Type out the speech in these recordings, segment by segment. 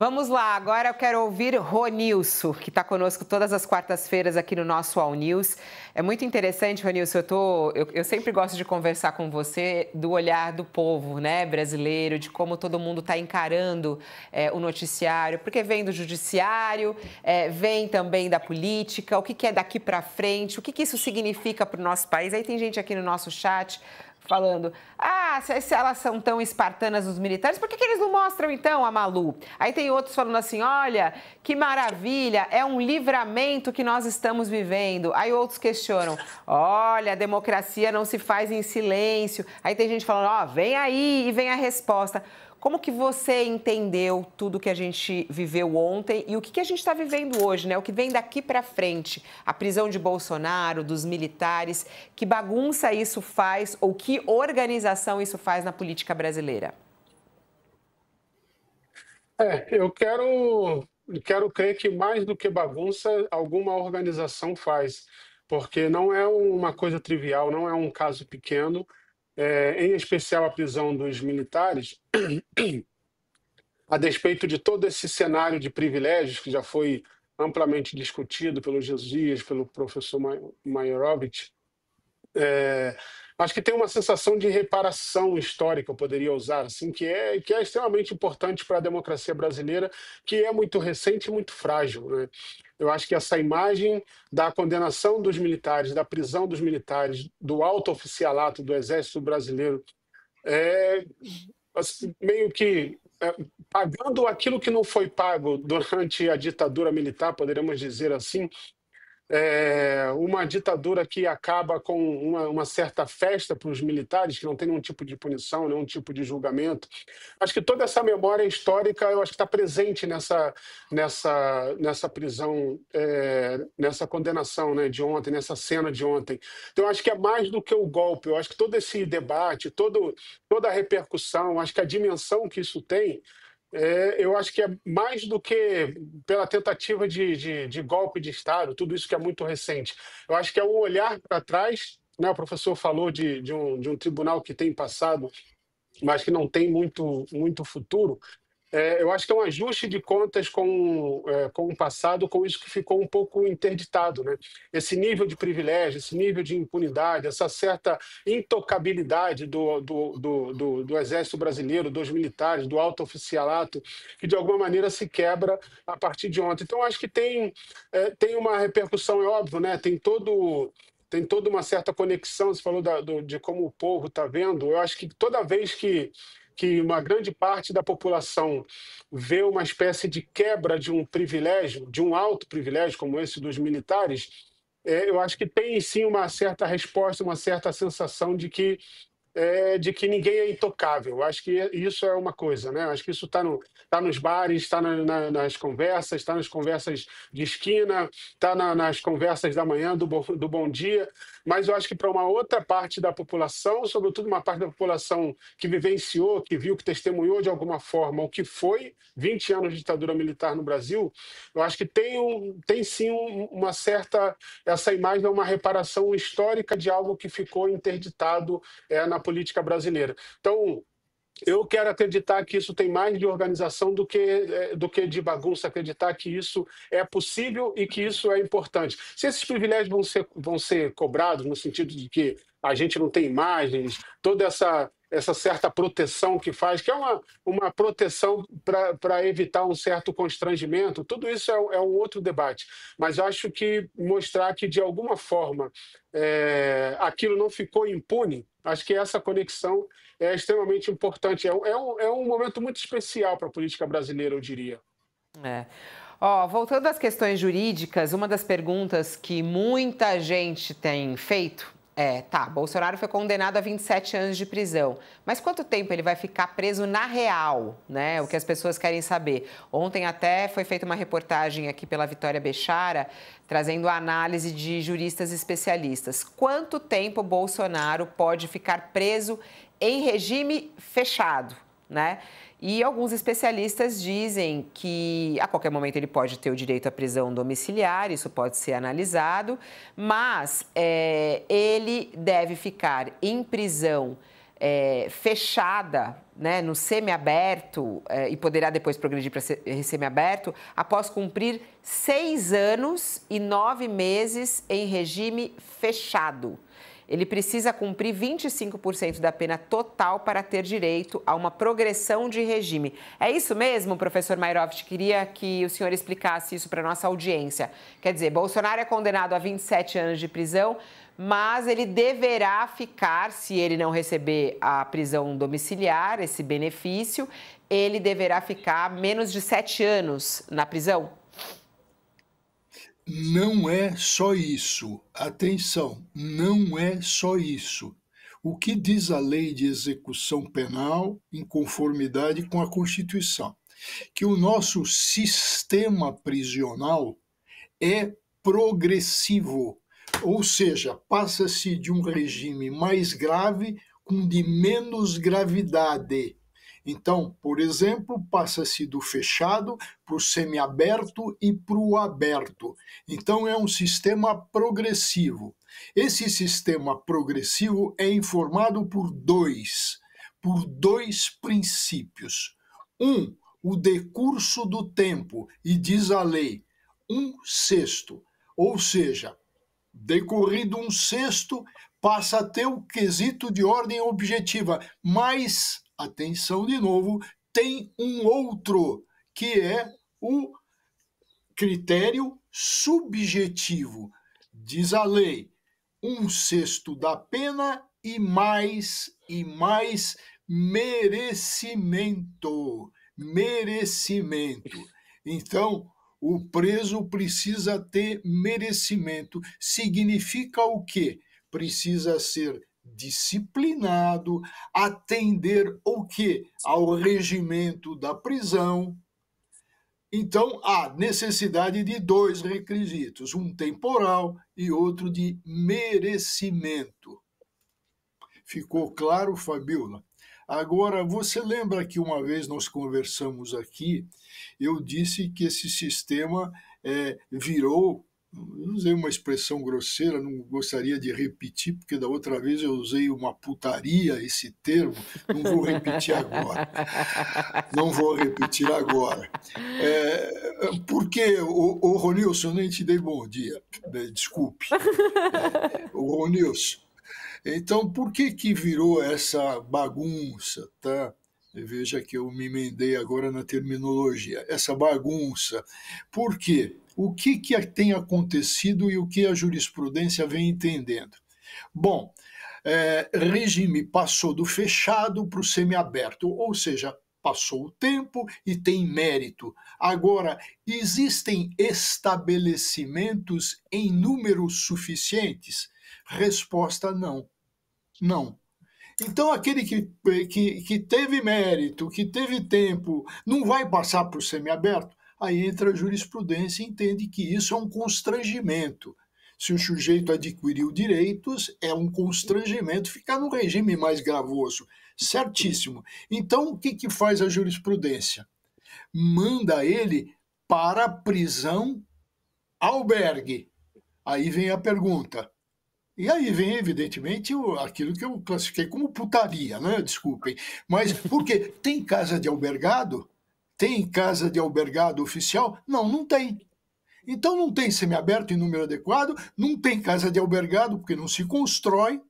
Vamos lá, agora eu quero ouvir Ronilson, que está conosco todas as quartas-feiras aqui no nosso All News. É muito interessante, Ronilson, eu sempre gosto de conversar com você do olhar do povo, né, brasileiro, de como todo mundo está encarando o noticiário, porque vem do judiciário, vem também da política, o que é daqui para frente, o que isso significa para o nosso país. Aí tem gente aqui no nosso chat falando, se elas são tão espartanas, os militares, por que eles não mostram, então, a Malu? Aí tem outros falando assim, olha, que maravilha, é um livramento que nós estamos vivendo. Aí outros questionam, olha, a democracia não se faz em silêncio. Aí tem gente falando, vem aí e vem a resposta. Como que você entendeu tudo que a gente viveu ontem e o que a gente está vivendo hoje, né? O que vem daqui para frente? A prisão de Bolsonaro, dos militares, que bagunça isso faz ou que organização isso faz na política brasileira? Eu quero crer que mais do que bagunça, alguma organização faz, porque não é uma coisa trivial, não é um caso pequeno, em especial a prisão dos militares. A despeito de todo esse cenário de privilégios que já foi amplamente discutido pelos Dias, pelo professor Maiorovitch, é, acho que tem uma sensação de reparação histórica, eu poderia usar, assim, que é extremamente importante para a democracia brasileira, que é muito recente e muito frágil, né? Eu acho que essa imagem da condenação dos militares, da prisão dos militares, do alto oficialato do Exército Brasileiro, é assim, meio que pagando aquilo que não foi pago durante a ditadura militar, poderíamos dizer assim, uma ditadura que acaba com uma certa festa para os militares, que não tem nenhum tipo de punição, nenhum tipo de julgamento. Acho que toda essa memória histórica, eu acho que está presente nessa prisão, nessa condenação, né, de ontem, nessa cena de ontem. Então, eu acho que é mais do que o golpe. Eu acho que todo esse debate, toda a repercussão, acho que a dimensão que isso tem, eu acho que é mais do que pela tentativa de golpe de Estado, tudo isso que é muito recente. Eu acho que é um olhar para trás, né? O professor falou de um tribunal que tem passado, mas que não tem muito futuro. Eu acho que é um ajuste de contas com o passado, com isso que ficou um pouco interditado, né? Esse nível de privilégio, esse nível de impunidade, essa certa intocabilidade do Exército Brasileiro, dos militares, do alto oficialato, que de alguma maneira se quebra a partir de ontem. Então, acho que tem uma repercussão, é óbvio, né? Tem toda uma certa conexão, você falou de como o povo está vendo. Eu acho que toda vez que uma grande parte da população vê uma espécie de quebra de um privilégio, de um alto privilégio como esse dos militares, eu acho que tem sim uma certa resposta, uma certa sensação de que ninguém é intocável. Eu acho que isso é uma coisa, né? Eu acho que isso tá nos bares, está nas conversas, está nas conversas de esquina, está nas conversas da manhã, do bom dia, mas eu acho que para uma outra parte da população, sobretudo uma parte da população que vivenciou, que viu, que testemunhou de alguma forma o que foi 20 anos de ditadura militar no Brasil, eu acho que tem sim uma certa, essa imagem é uma reparação histórica de algo que ficou interditado na política brasileira. Então, eu quero acreditar que isso tem mais de organização do que de bagunça, acreditar que isso é possível e que isso é importante. Se esses privilégios vão ser cobrados, no sentido de que a gente não tem imagens, toda essa certa proteção que faz, que é uma proteção para evitar um certo constrangimento, tudo isso é um outro debate. Mas eu acho que mostrar que, de alguma forma, aquilo não ficou impune, acho que essa conexão é extremamente importante. É um momento muito especial para a política brasileira, eu diria. É. Voltando às questões jurídicas, uma das perguntas que muita gente tem feito Bolsonaro foi condenado a 27 anos de prisão, mas quanto tempo ele vai ficar preso na real, né? O que as pessoas querem saber. Ontem até foi feita uma reportagem aqui pela Vitória Bechara, trazendo a análise de juristas especialistas. Quanto tempo Bolsonaro pode ficar preso em regime fechado, né? E alguns especialistas dizem que a qualquer momento ele pode ter o direito à prisão domiciliar, isso pode ser analisado, mas ele deve ficar em prisão fechada, né, no semiaberto, e poderá depois progredir para semiaberto, após cumprir 6 anos e 9 meses em regime fechado. Ele precisa cumprir 25% da pena total para ter direito a uma progressão de regime. É isso mesmo, professor Mayroft? Queria que o senhor explicasse isso para a nossa audiência. Quer dizer, Bolsonaro é condenado a 27 anos de prisão, mas ele deverá ficar, se ele não receber a prisão domiciliar, esse benefício, ele deverá ficar menos de 7 anos na prisão? Não é só isso. Atenção, não é só isso. O que diz a lei de execução penal em conformidade com a Constituição? Que o nosso sistema prisional é progressivo, ou seja, passa-se de um regime mais grave com de menos gravidade. Então, por exemplo, passa-se do fechado para o semiaberto e para o aberto. Então, é um sistema progressivo. Esse sistema progressivo é informado por dois princípios. O decurso do tempo, e diz a lei, 1/6, ou seja, decorrido 1/6, passa a ter o quesito de ordem objetiva, mas, atenção de novo, tem um outro, que é o critério subjetivo. Diz a lei, 1/6 da pena e mais merecimento. Então, o preso precisa ter merecimento. Significa o quê? Precisa ser disciplinado, atender o quê? Ao regimento da prisão. Então, há necessidade de 2 requisitos, um temporal e outro de merecimento. Ficou claro, Fabiola? Agora, você lembra que uma vez nós conversamos aqui, eu disse que esse sistema virou, eu usei uma expressão grosseira, não gostaria de repetir, porque da outra vez eu usei uma putaria, esse termo, não vou repetir agora. Porque, o Ronilson, nem te dei bom dia, desculpe. O Ronilson, então, por que virou essa bagunça, tá? Veja que eu me emendei agora na terminologia. Essa bagunça. Por quê? O que tem acontecido e o que a jurisprudência vem entendendo? Bom, regime passou do fechado para o semiaberto, ou seja, passou o tempo e tem mérito. Agora, existem estabelecimentos em números suficientes? Resposta: não. Não. Então, aquele que teve mérito, que teve tempo, não vai passar para o semiaberto? Aí entra a jurisprudência e entende que isso é um constrangimento. Se o sujeito adquiriu direitos, é um constrangimento ficar no regime mais gravoso. Certíssimo. Então, o que faz a jurisprudência? Manda ele para a prisão albergue. Aí vem a pergunta. E aí vem, evidentemente, aquilo que eu classifiquei como putaria, né? Desculpem. Mas por quê? Tem casa de albergado? Tem casa de albergado oficial? Não, não tem. Então não tem semiaberto em número adequado, não tem casa de albergado porque não se constrói,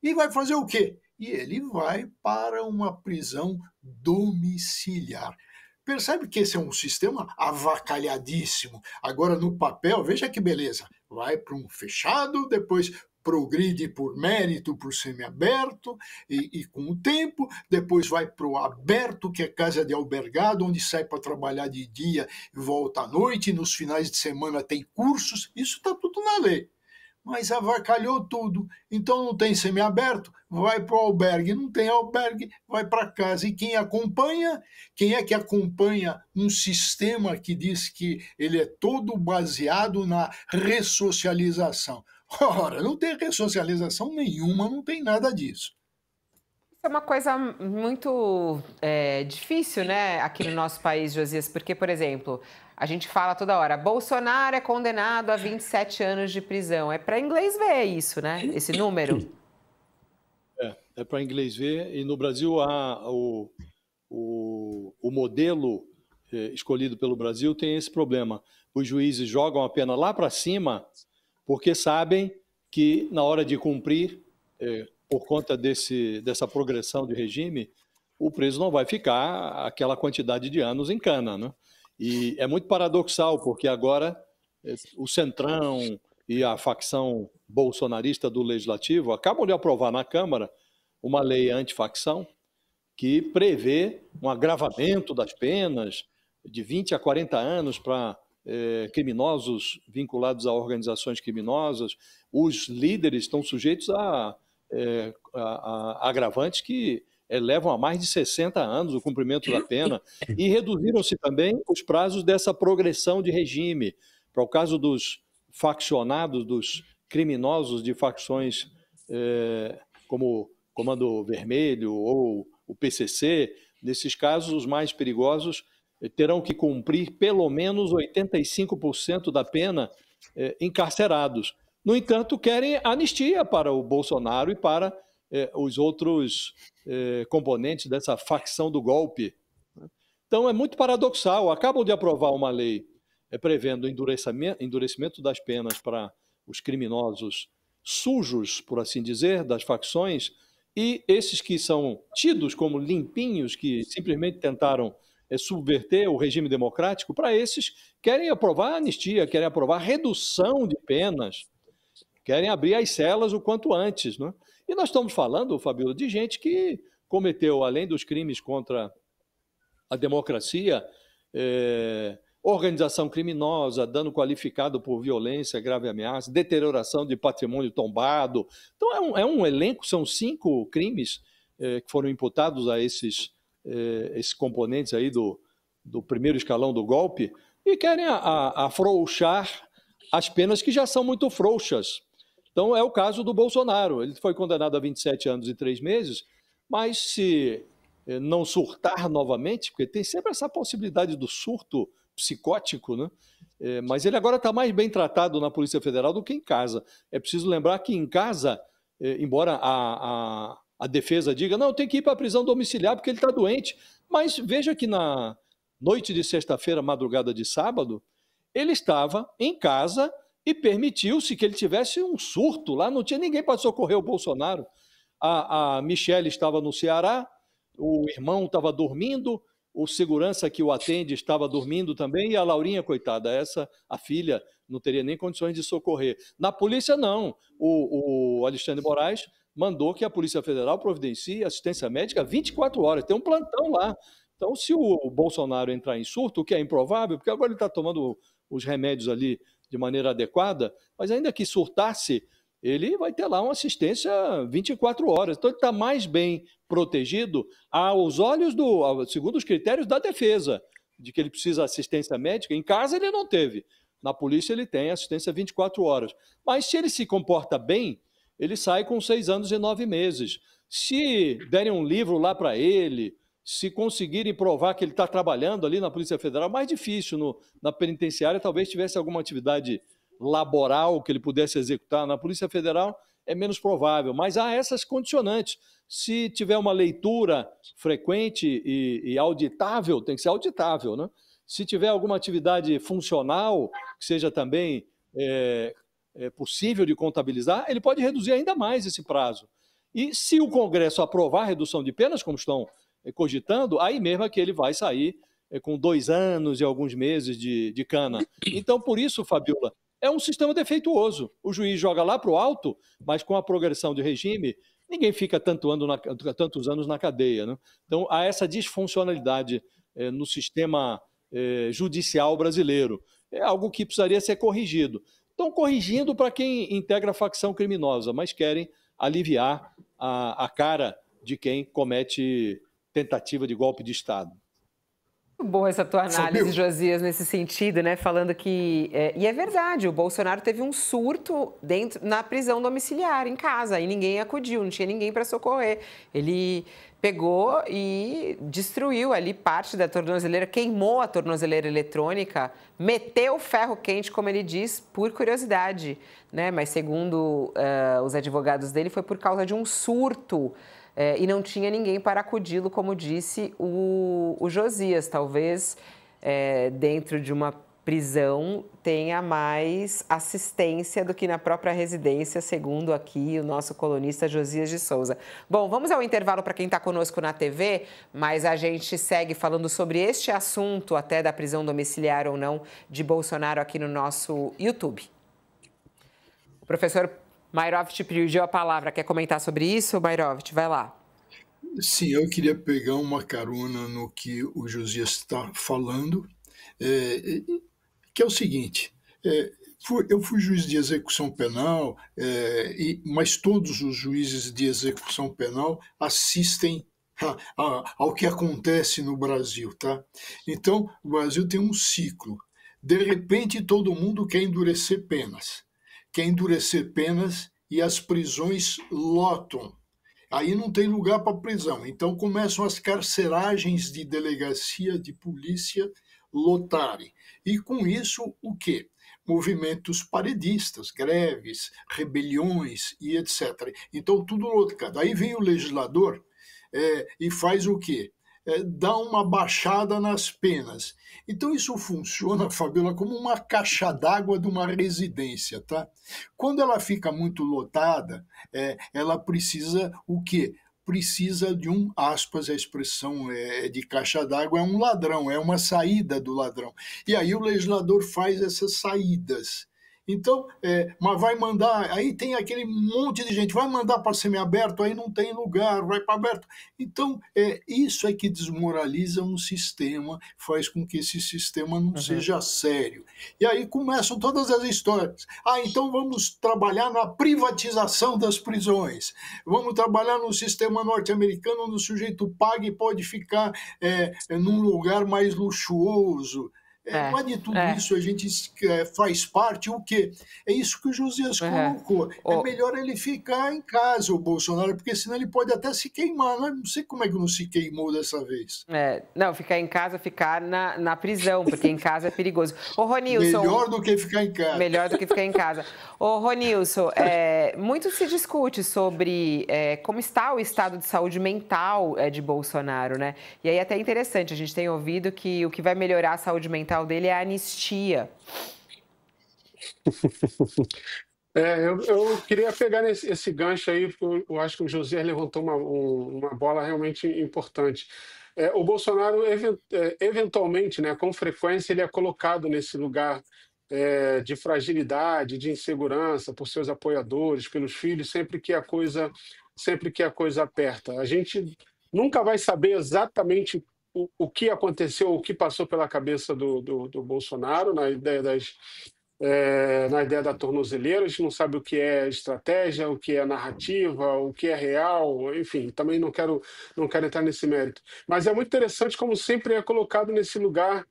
e vai fazer o quê? E ele vai para uma prisão domiciliar. Percebe que esse é um sistema avacalhadíssimo. Agora, no papel, veja que beleza. Vai para um fechado, depois progride por mérito para o semiaberto e com o tempo, depois vai para o aberto, que é casa de albergado, onde sai para trabalhar de dia e volta à noite, e nos finais de semana tem cursos, isso está tudo na lei. Mas avacalhou tudo. Então não tem semiaberto, vai para o albergue. Não tem albergue, vai para casa. E quem acompanha? Quem é que acompanha um sistema que diz que ele é todo baseado na ressocialização? Ora, não tem ressocialização nenhuma, não tem nada disso. É uma coisa muito difícil, né, aqui no nosso país, Josias, porque, por exemplo, a gente fala toda hora, Bolsonaro é condenado a 27 anos de prisão. É para inglês ver isso, né, esse número. é para inglês ver, e no Brasil o modelo escolhido pelo Brasil tem esse problema. Os juízes jogam a pena lá para cima porque sabem que na hora de cumprir, por conta dessa progressão de regime, o preso não vai ficar aquela quantidade de anos em cana, né? E é muito paradoxal, porque agora o Centrão e a facção bolsonarista do Legislativo acabam de aprovar na Câmara uma lei antifacção que prevê um agravamento das penas de 20 a 40 anos para criminosos vinculados a organizações criminosas. Os líderes estão sujeitos a agravantes que levam a mais de 60 anos o cumprimento da pena, e reduziram-se também os prazos dessa progressão de regime. Para o caso dos faccionados, dos criminosos de facções como Comando Vermelho ou o PCC, nesses casos os mais perigosos terão que cumprir pelo menos 85% da pena encarcerados. No entanto, querem anistia para o Bolsonaro e para os outros componentes dessa facção do golpe. Então, é muito paradoxal. Acabam de aprovar uma lei prevendo endurecimento das penas para os criminosos sujos, por assim dizer, das facções, e esses que são tidos como limpinhos, que simplesmente tentaram subverter o regime democrático, para esses querem aprovar anistia, querem aprovar redução de penas, querem abrir as celas o quanto antes, né? E nós estamos falando, Fabíola, de gente que cometeu, além dos crimes contra a democracia, organização criminosa, dano qualificado por violência, grave ameaça, deterioração de patrimônio tombado. Então, é um elenco, são 5 crimes que foram imputados a esses componentes aí do primeiro escalão do golpe, e querem afrouxar as penas que já são muito frouxas. Então, é o caso do Bolsonaro. Ele foi condenado a 27 anos e 3 meses, mas se não surtar novamente, porque tem sempre essa possibilidade do surto psicótico, né? Mas ele agora está mais bem tratado na Polícia Federal do que em casa. É preciso lembrar que em casa, embora a defesa diga, não, tem que ir para a prisão domiciliar porque ele está doente, mas veja que na noite de sexta-feira, madrugada de sábado, ele estava em casa e permitiu-se que ele tivesse um surto lá, não tinha ninguém para socorrer o Bolsonaro. A Michele estava no Ceará, o irmão estava dormindo, o segurança que o atende estava dormindo também, e a Laurinha, coitada, a filha, não teria nem condições de socorrer. Na polícia, não. O Alexandre Moraes mandou que a Polícia Federal providencie assistência médica 24 horas, tem um plantão lá. Então, se o Bolsonaro entrar em surto, o que é improvável, porque agora ele está tomando os remédios ali de maneira adequada, mas ainda que surtasse, ele vai ter lá uma assistência 24 horas. Então, ele está mais bem protegido aos olhos segundo os critérios da defesa, de que ele precisa de assistência médica. Em casa, ele não teve. Na polícia, ele tem assistência 24 horas. Mas, se ele se comporta bem, ele sai com 6 anos e 9 meses. Se derem um livro lá para ele, se conseguirem provar que ele está trabalhando ali na Polícia Federal, mais difícil. Na penitenciária, talvez tivesse alguma atividade laboral que ele pudesse executar. Na Polícia Federal é menos provável, mas há essas condicionantes. Se tiver uma leitura frequente e auditável, tem que ser auditável, né? Se tiver alguma atividade funcional, que seja também possível de contabilizar, ele pode reduzir ainda mais esse prazo. E se o Congresso aprovar a redução de penas, como estão cogitando, aí mesmo é que ele vai sair com 2 anos e alguns meses de cana. Então, por isso, Fabíola, é um sistema defeituoso. O juiz joga lá para o alto, mas com a progressão de regime, ninguém fica tantos anos na cadeia, né? Então, há essa disfuncionalidade no sistema judicial brasileiro. É algo que precisaria ser corrigido. Estão corrigindo para quem integra a facção criminosa, mas querem aliviar a cara de quem comete tentativa de golpe de Estado. Muito boa essa tua análise, Josias, nesse sentido, né? Falando que... e é verdade, o Bolsonaro teve um surto na prisão domiciliar, em casa, e ninguém acudiu, não tinha ninguém para socorrer. Ele pegou e destruiu ali parte da tornozeleira, queimou a tornozeleira eletrônica, meteu ferro quente, como ele diz, por curiosidade, né? Mas segundo os advogados dele, foi por causa de um surto e não tinha ninguém para acudi-lo, como disse o Josias. Talvez dentro de uma prisão tenha mais assistência do que na própria residência, segundo aqui o nosso colunista Josias de Souza. Bom, vamos ao intervalo para quem está conosco na TV, mas a gente segue falando sobre este assunto, até da prisão domiciliar ou não, de Bolsonaro aqui no nosso YouTube. O professor Mayrovitch pediu a palavra. Quer comentar sobre isso, Mayrovitch? Vai lá. Sim, eu queria pegar uma carona no que o Josias está falando, que é o seguinte, eu fui juiz de execução penal, mas todos os juízes de execução penal assistem ao que acontece no Brasil, tá? Então, o Brasil tem um ciclo. De repente, todo mundo quer endurecer penas. E as prisões lotam. Aí não tem lugar para prisão. Então começam as carceragens de delegacia de polícia lotarem. E com isso, o quê? Movimentos paredistas, greves, rebeliões e etc. Então tudo lotado. Aí vem o legislador e faz o quê? Dá uma baixada nas penas. Então isso funciona, Fabiola, como uma caixa d'água de uma residência, tá? Quando ela fica muito lotada, ela precisa o quê? Precisa de aspas, a expressão de caixa d'água, é um ladrão, é uma saída do ladrão. E aí o legislador faz essas saídas. Então, mas vai mandar, aí tem aquele monte de gente, vai mandar para semiaberto, aí não tem lugar, vai para aberto. Então, isso é que desmoraliza um sistema, faz com que esse sistema não seja sério. E aí começam todas as histórias. Então vamos trabalhar na privatização das prisões, vamos trabalhar no sistema norte-americano, onde o sujeito paga e pode ficar num lugar mais luxuoso. Mas de tudo isso a gente faz parte o quê? É isso que o Josias colocou. É melhor ele ficar em casa, o Bolsonaro, porque senão ele pode até se queimar. Não sei como é que não se queimou dessa vez. Não, ficar em casa, ficar na prisão, porque em casa é perigoso. Ô, Ronilson, melhor do que ficar em casa. Melhor do que ficar em casa. Ô, Ronilson, muito se discute sobre como está o estado de saúde mental de Bolsonaro, né? E aí até é interessante, a gente tem ouvido que o que vai melhorar a saúde mental dele é a anistia. Eu queria pegar esse gancho aí, porque eu acho que o Josias levantou uma bola realmente importante. O Bolsonaro, eventualmente, né, com frequência, ele é colocado nesse lugar de fragilidade, de insegurança por seus apoiadores, pelos filhos, sempre que a coisa aperta. A gente nunca vai saber exatamente o que aconteceu, o que passou pela cabeça do Bolsonaro na ideia da tornozeleira. A gente não sabe o que é estratégia, o que é narrativa, o que é real, enfim, também não quero entrar nesse mérito. Mas é muito interessante como sempre é colocado nesse lugar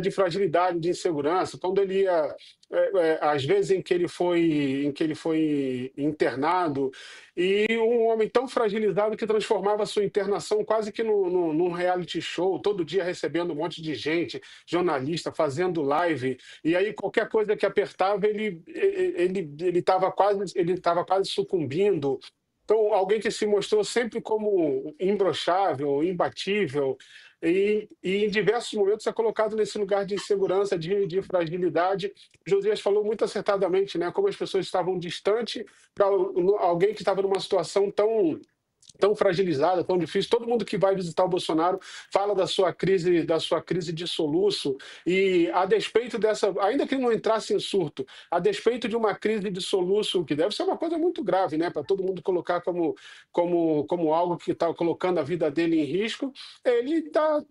de fragilidade, de insegurança. Quando ele ia, às vezes em que ele foi internado, e um homem tão fragilizado que transformava a sua internação quase que num reality show, todo dia recebendo um monte de gente, jornalista, fazendo live, e aí qualquer coisa que apertava, ele estava quase sucumbindo. Então, alguém que se mostrou sempre como imbrochável, imbatível, e em diversos momentos é colocado nesse lugar de insegurança, de fragilidade. Josias falou muito acertadamente, né, como as pessoas estavam distantes para alguém que estava numa situação tão fragilizada, tão difícil. Todo mundo que vai visitar o Bolsonaro fala da sua crise de soluço, e a despeito dessa, ainda que ele não entrasse em surto, a despeito de uma crise de soluço, que deve ser uma coisa muito grave, né, para todo mundo colocar como algo que está colocando a vida dele em risco, ele tá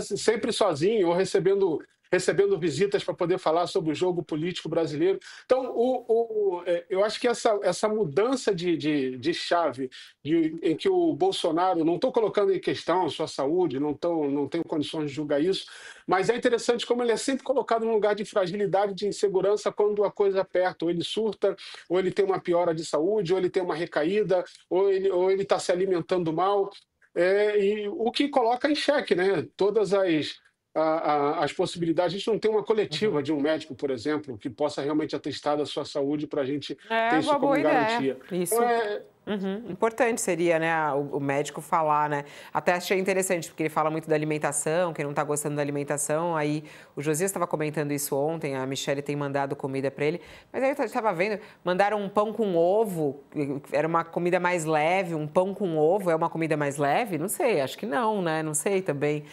sempre sozinho ou recebendo visitas para poder falar sobre o jogo político brasileiro. Então, eu acho que essa mudança de chave, em que o Bolsonaro, não estou colocando em questão a sua saúde, não tenho condições de julgar isso, mas é interessante como ele é sempre colocado num lugar de fragilidade, de insegurança, quando a coisa aperta, ou ele surta, ou ele tem uma piora de saúde, ou ele tem uma recaída, ou ele está se alimentando mal, e o que coloca em xeque, né, todas as possibilidades. A gente não tem uma coletiva de um médico, por exemplo, que possa realmente atestar da sua saúde para a gente ter isso como garantia. Isso. Então, Importante seria, né, o médico falar, né? Até achei interessante, porque ele fala muito da alimentação, que não está gostando da alimentação. Aí o Josias estava comentando isso ontem, a Michelle tem mandado comida para ele. Mas aí eu estava vendo, mandaram um pão com ovo, era uma comida mais leve, um pão com ovo é uma comida mais leve? Não sei, acho que não, né? Não sei também.